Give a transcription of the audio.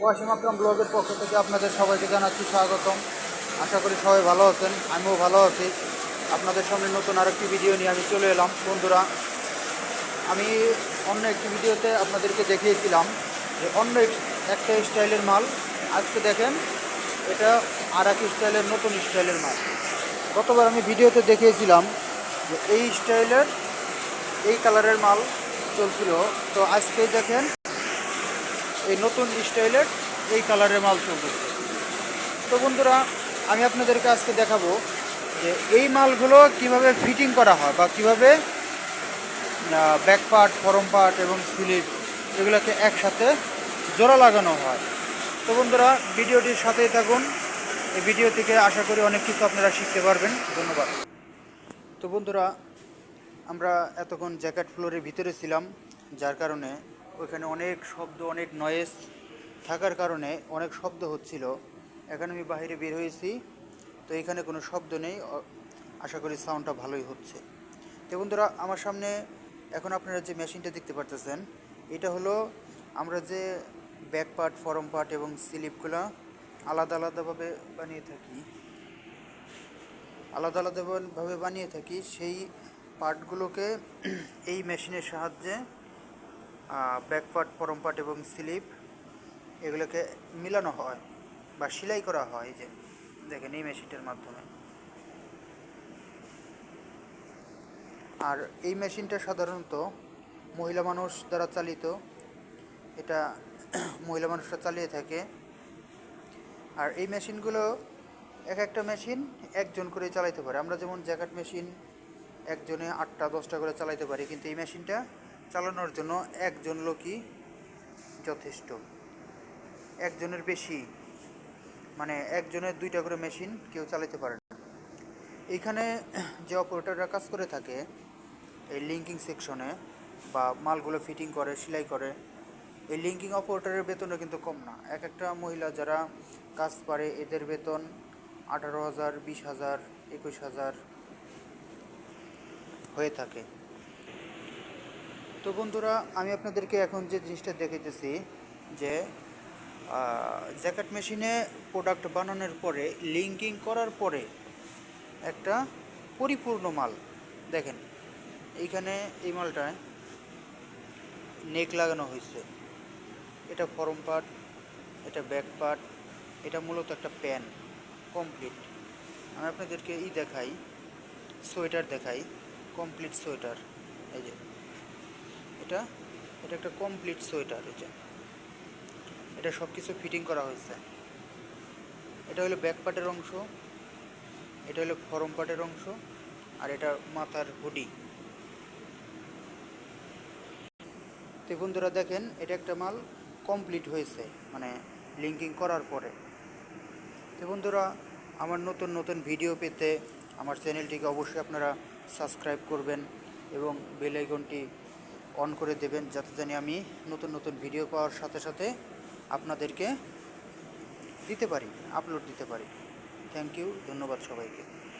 ওয়াসিম আকরাম ব্লগের পক্ষ থেকে আপনাদের সবাইকে জানাচ্ছি স্বাগতম। আশা করি সবাই ভালো আছেন, আমিও ভালো আছি। আপনাদের সামনে নতুন আরেকটি ভিডিও নিয়ে আমি চলে এলাম। বন্ধুরা, আমি অন্য একটি ভিডিওতে আপনাদেরকে দেখিয়েছিলাম যে অন্য একটা স্টাইলের মাল। আজকে দেখেন, এটা আর এক স্টাইলের, নতুন স্টাইলের মাল। গতবার আমি ভিডিওতে দেখিয়েছিলাম যে এই স্টাইলের, এই কালারের মাল চলছিল। তো আজকে দেখেন এই নতুন স্টাইলের এই কালারের মাল চলতেছে। তো বন্ধুরা, আমি আপনাদেরকে আজকে দেখাবো যে এই মালগুলো কিভাবে ফিটিং করা হয় বা কিভাবে ব্যাক পার্ট, ফরম পার্ট এবং স্লিপ এগুলোকে একসাথে জোড়া লাগানো হয়। তো বন্ধুরা, ভিডিওটির সাথেই থাকুন। এই ভিডিও থেকে আশা করি অনেক কিছু আপনারা শিখতে পারবেন। ধন্যবাদ। তো বন্ধুরা, আমরা এতক্ষণ জ্যাকেট ফ্লোরের ভিতরে ছিলাম, যার কারণে ওইখানে অনেক শব্দ, অনেক নয়েজ থাকার কারণে অনেক শব্দ হচ্ছিল। এখন আমি বাইরে বের হয়েছি, তো এখানে কোনো শব্দ নেই। আশা করি সাউন্ডটা ভালোই হচ্ছে। তো বন্ধুরা, আমার সামনে এখন আপনারা যে মেশিনটা দেখতে পারতেছেন, এটা হলো আমরা যে ব্যাক পার্ট, ফরম পার্ট এবং স্লিপগুলো আলাদা আলাদাভাবে বানিয়ে থাকি সেই পার্টগুলোকে এই মেশিনের সাহায্যে ব্যাক পার্ট, ফরম পার্ট এবং স্লিপ এগুলোকে মিলানো হয় বা সেলাই করা হয়। এই যে দেখেন, এই মেশিনটার মাধ্যমে। আর এই মেশিনটা সাধারণত মহিলা মানুষ দ্বারা চালিত। এটা মহিলা মানুষরা চালিয়ে থাকে। আর এই মেশিনগুলো, এক একটা মেশিন একজন করে চালাতে পারে। আমরা যেমন জ্যাকেট মেশিন একজনে 8টা 10টা করে চালাতে পারি, কিন্তু এই মেশিনটা চালানোর জন্য একজন লোকই যথেষ্ট। একজনের বেশি, মানে একজনের 2টা করে মেশিন কেউ চালাতে পারে না। এইখানে যে অপারেটররা কাজ করে থাকে এই লিঙ্কিং সেকশনে বা মালগুলো ফিটিং করে, সেলাই করে, এই লিঙ্কিং অপারেটরের বেতনও কিন্তু কম না। এক একটা মহিলা যারা কাজ পারে এদের বেতন 18,000, 20,000, 21,000 হয়ে থাকে। তো বন্ধুরা, আমি আপনাদেরকে এখন যে জিনিসটা দেখাইতেছি যে জ্যাকেট মেশিনে প্রোডাক্ট বানানোর পরে, লিঙ্কিং করার পরে একটা পরিপূর্ণ মাল দেখেন। এইখানে এই মালটায় নেক লাগানো হয়েছে। এটা ফরম পার্ট, এটা ব্যাক পার্ট, এটা মূলত একটা প্যান কমপ্লিট। আমি আপনাদেরকে দেখাই, সোয়েটার দেখাই, কমপ্লিট সোয়েটার। এই যে এটা এটা একটা কমপ্লিট সোয়েটার। এটা সব কিছু ফিটিং করা হয়েছে। এটা হলো ব্যাক পার্টের অংশ, এটা হলো ফরম পার্টের অংশ, আর এটা মাথার হুডি। তো বন্ধুরা দেখেন, এটা একটা মাল কমপ্লিট হয়েছে, মানে লিঙ্কিং করার পরে। তো বন্ধুরা, আমার নতুন নতুন ভিডিও পেতে আমার চ্যানেলটিকে অবশ্যই আপনারা সাবস্ক্রাইব করবেন এবং বেল আইকনটি অন করে দেবেন, যাতে জানি আমি নতুন নতুন ভিডিও পাওয়ার সাথে সাথে আপনাদেরকে আপলোড দিতে পারি। থ্যাংক ইউ, ধন্যবাদ সবাইকে।